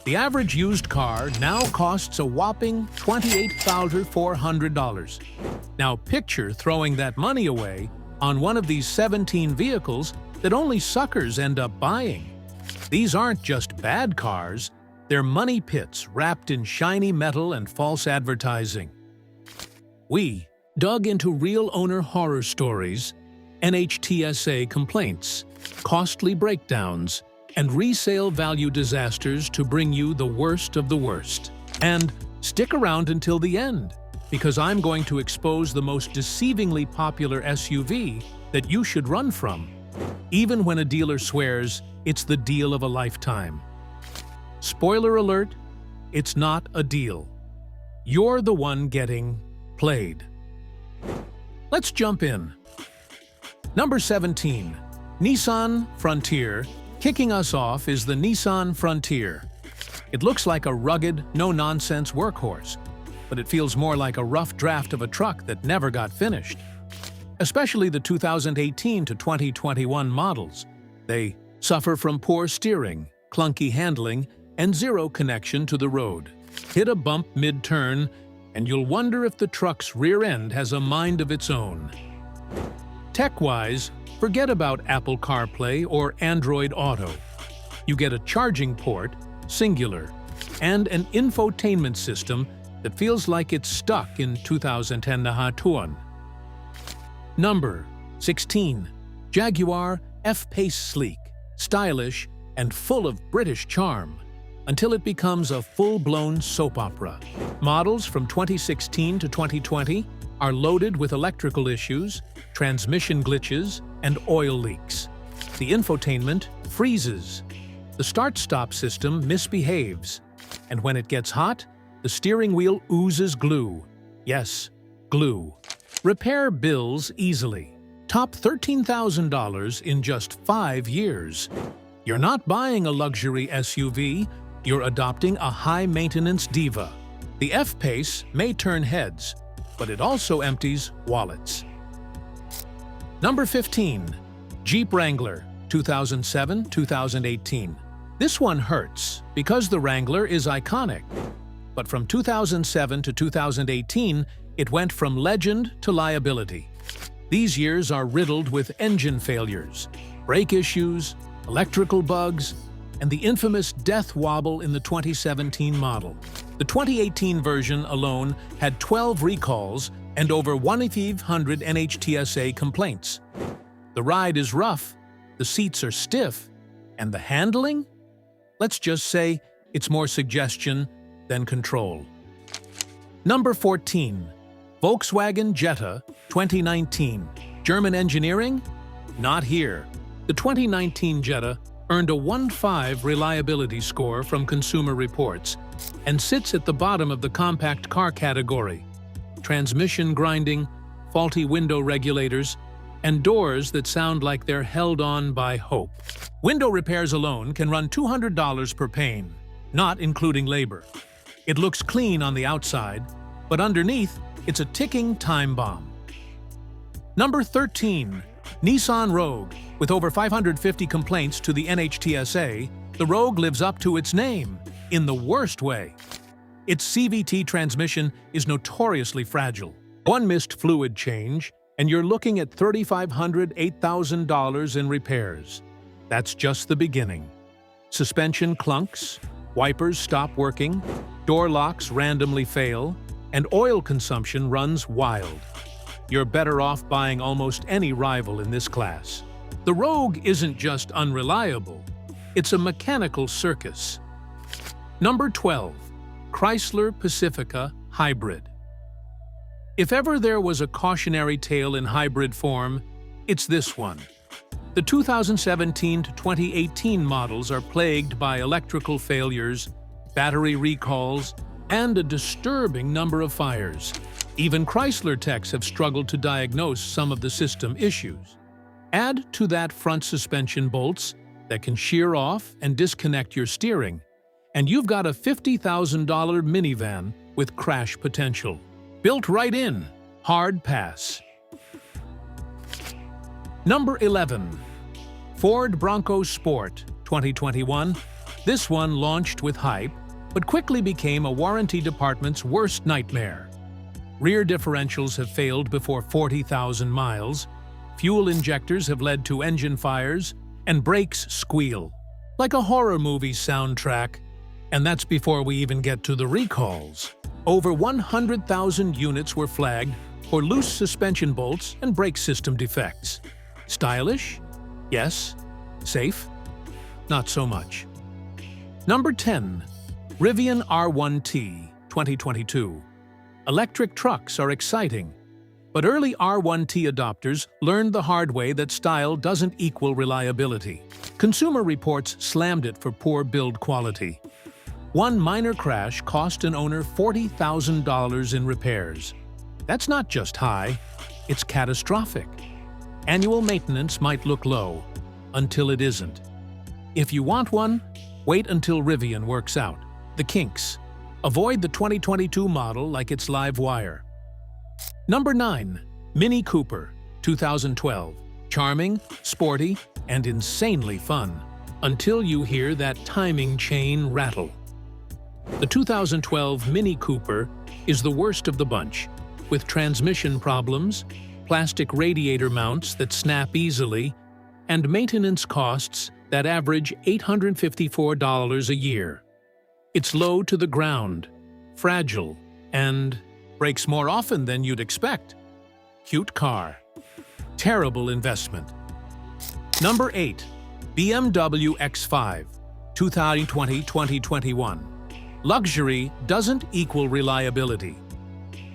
The average used car now costs a whopping $28,400. Now picture throwing that money away on one of these 17 vehicles that only suckers end up buying. These aren't just bad cars, they're money pits wrapped in shiny metal and false advertising. We dug into real owner horror stories, NHTSA complaints, costly breakdowns, and resale value disasters to bring you the worst of the worst. And stick around until the end, because I'm going to expose the most deceivingly popular SUV that you should run from, even when a dealer swears it's the deal of a lifetime. Spoiler alert, it's not a deal. You're the one getting played. Let's jump in. Number 17. Nissan Frontier. Kicking us off is the Nissan Frontier. It looks like a rugged, no-nonsense workhorse, but it feels more like a rough draft of a truck that never got finished. Especially the 2018 to 2021 models. They suffer from poor steering, clunky handling, and zero connection to the road. Hit a bump mid-turn, and you'll wonder if the truck's rear end has a mind of its own. Tech-wise, forget about Apple CarPlay or Android Auto. You get a charging port, singular, and an infotainment system that feels like it's stuck in 2010 na hatuan. Number 16. Jaguar F-Pace. Sleek, stylish, and full of British charm, until it becomes a full-blown soap opera. Models from 2016 to 2020 are loaded with electrical issues, transmission glitches, and oil leaks. The infotainment freezes. The start-stop system misbehaves. And when it gets hot, the steering wheel oozes glue. Yes, glue. Repair bills easily. Top $13,000 in just 5 years. You're not buying a luxury SUV, you're adopting a high-maintenance diva. The F-Pace may turn heads, but it also empties wallets. Number 15. Jeep Wrangler, 2007-2018. This one hurts because the Wrangler is iconic. But from 2007 to 2018, it went from legend to liability. These years are riddled with engine failures, brake issues, electrical bugs, and the infamous death wobble in the 2017 model. The 2018 version alone had 12 recalls and over 1,500 NHTSA complaints. The ride is rough, the seats are stiff, and the handling? Let's just say it's more suggestion than control. Number 14. Volkswagen Jetta 2019. German engineering? Not here. The 2019 Jetta earned a 1.5 reliability score from Consumer Reports and sits at the bottom of the compact car category. Transmission grinding, faulty window regulators, and doors that sound like they're held on by hope. Window repairs alone can run $200 per pane, not including labor. It looks clean on the outside, but underneath, it's a ticking time bomb. Number 13. Nissan Rogue. With over 550 complaints to the NHTSA, the Rogue lives up to its name, in the worst way. Its CVT transmission is notoriously fragile. One missed fluid change, and you're looking at $3,500, $8,000 in repairs. That's just the beginning. Suspension clunks, wipers stop working, door locks randomly fail, and oil consumption runs wild. You're better off buying almost any rival in this class. The Rogue isn't just unreliable, it's a mechanical circus. Number 12. Chrysler Pacifica Hybrid. If ever there was a cautionary tale in hybrid form, it's this one. The 2017 to 2018 models are plagued by electrical failures, battery recalls, and a disturbing number of fires. Even Chrysler techs have struggled to diagnose some of the system issues. Add to that front suspension bolts that can shear off and disconnect your steering, and you've got a $50,000 minivan with crash potential. Built right in. Hard pass. Number 11. Ford Bronco Sport 2021. This one launched with hype, but quickly became a warranty department's worst nightmare. Rear differentials have failed before 40,000 miles, fuel injectors have led to engine fires, and brakes squeal. Like a horror movie soundtrack. And that's before we even get to the recalls. Over 100,000 units were flagged for loose suspension bolts and brake system defects. Stylish? Yes. Safe? Not so much. Number 10. Rivian R1T 2022. Electric trucks are exciting, but early R1T adopters learned the hard way that style doesn't equal reliability. Consumer Reports slammed it for poor build quality. One minor crash cost an owner $40,000 in repairs. That's not just high, it's catastrophic. Annual maintenance might look low, until it isn't. If you want one, wait until Rivian works out the kinks. Avoid the 2022 model like it's live wire. Number 9. Mini Cooper 2012. Charming, sporty, and insanely fun, until you hear that timing chain rattle. The 2012 Mini Cooper is the worst of the bunch, with transmission problems, plastic radiator mounts that snap easily, and maintenance costs that average $854 a year. It's low to the ground, fragile, and breaks more often than you'd expect. Cute car. Terrible investment. Number 8. BMW X5 2020-2021. Luxury doesn't equal reliability.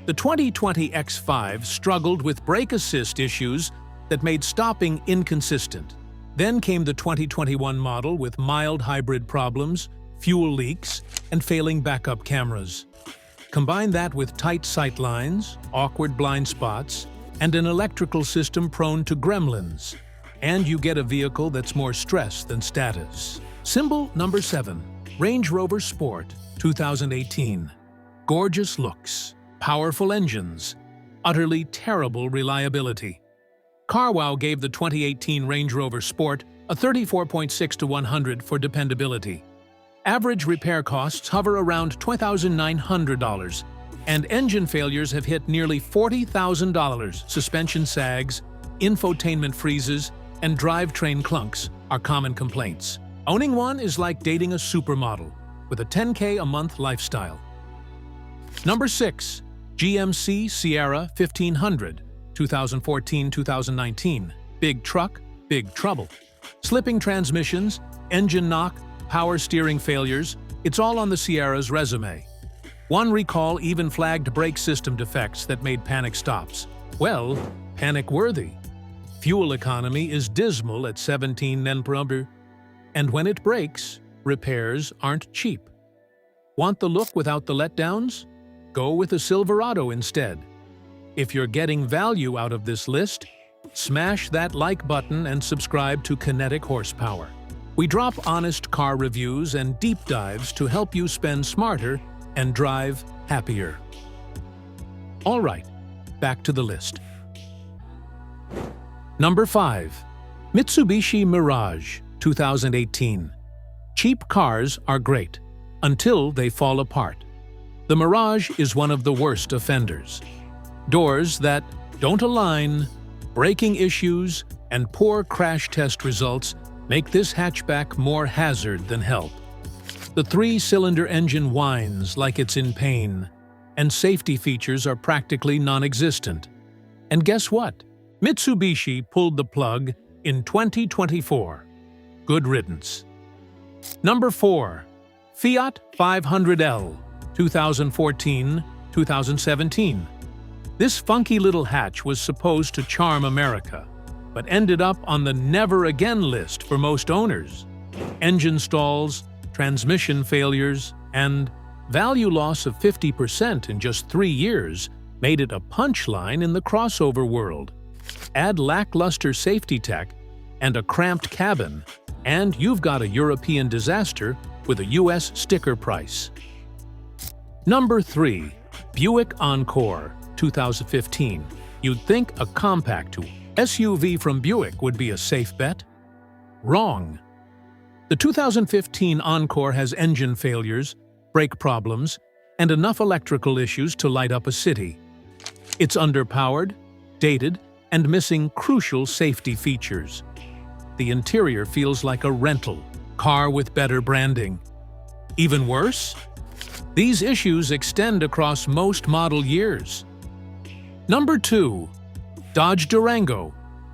The 2020 X5 struggled with brake assist issues that made stopping inconsistent. Then came the 2021 model with mild hybrid problems, fuel leaks, and failing backup cameras. Combine that with tight sight lines, awkward blind spots, and an electrical system prone to gremlins, and you get a vehicle that's more stress than status. Symbol number 7. Range Rover Sport 2018. Gorgeous looks, powerful engines, utterly terrible reliability. CarWow gave the 2018 Range Rover Sport a 34.6 to 100 for dependability. Average repair costs hover around $2,900, and engine failures have hit nearly $40,000. Suspension sags, infotainment freezes, and drivetrain clunks are common complaints. Owning one is like dating a supermodel with a $10K a month lifestyle. Number 6. GMC Sierra 1500 2014-2019. Big truck, big trouble. Slipping transmissions, engine knock, power steering failures, it's all on the Sierra's resume. One recall even flagged brake system defects that made panic stops. Well, panic-worthy. Fuel economy is dismal at 17 mph, and when it breaks, repairs aren't cheap. Want the look without the letdowns? Go with a Silverado instead. If you're getting value out of this list, smash that like button and subscribe to Kinetic Horsepower. We drop honest car reviews and deep dives to help you spend smarter and drive happier. All right, back to the list. Number 5. Mitsubishi Mirage 2018. Cheap cars are great, until they fall apart. The Mirage is one of the worst offenders. Doors that don't align, braking issues, and poor crash test results make this hatchback more hazard than help. The 3-cylinder engine whines like it's in pain, and safety features are practically non-existent. And guess what? Mitsubishi pulled the plug in 2024. Good riddance. Number 4. Fiat 500L 2014-2017. This funky little hatch was supposed to charm America, but ended up on the never again list for most owners. Engine stalls, transmission failures, and value loss of 50% in just 3 years made it a punchline in the crossover world. Add lackluster safety tech and a cramped cabin, and you've got a European disaster with a US sticker price. Number 3. Buick Encore 2015. You'd think a compact SUV from Buick would be a safe bet? Wrong. The 2015 Encore has engine failures, brake problems, and enough electrical issues to light up a city. It's underpowered, dated, and missing crucial safety features. The interior feels like a rental car with better branding. Even worse? These issues extend across most model years. Number 2. Dodge Durango.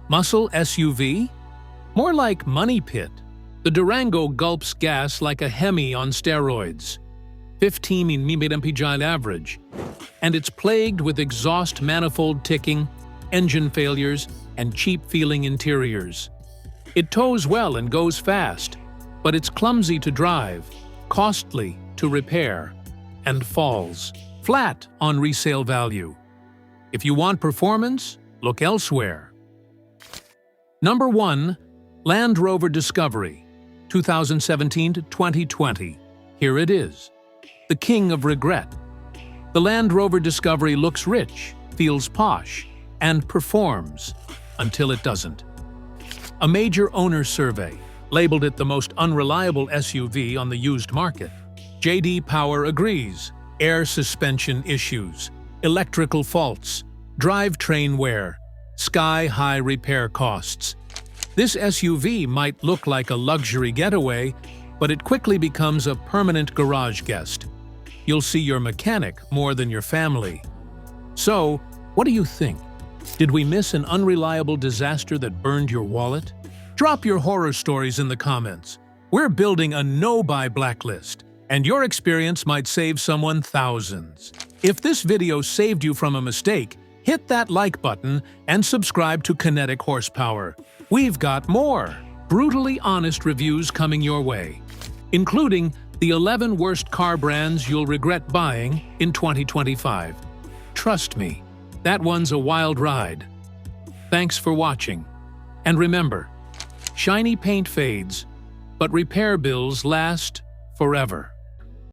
Muscle SUV? More like money pit. The Durango gulps gas like a Hemi on steroids. 15 mpg average. And it's plagued with exhaust manifold ticking, engine failures, and cheap-feeling interiors. It tows well and goes fast, but it's clumsy to drive, costly to repair, and falls flat on resale value. If you want performance, look elsewhere. Number 1. Land Rover Discovery, 2017 to 2020. Here it is. The king of regret. The Land Rover Discovery looks rich, feels posh, and performs until it doesn't. A major owner survey labeled it the most unreliable SUV on the used market. J.D. Power agrees. Air suspension issues, electrical faults, drivetrain wear, sky-high repair costs. This SUV might look like a luxury getaway, but it quickly becomes a permanent garage guest. You'll see your mechanic more than your family. So, what do you think? Did we miss an unreliable disaster that burned your wallet? Drop your horror stories in the comments. We're building a no-buy blacklist, and your experience might save someone thousands. If this video saved you from a mistake, hit that like button and subscribe to Kinetic Horsepower. We've got more brutally honest reviews coming your way, including the 11 worst car brands you'll regret buying in 2025. Trust me, that one's a wild ride. Thanks for watching. And remember, shiny paint fades, but repair bills last forever.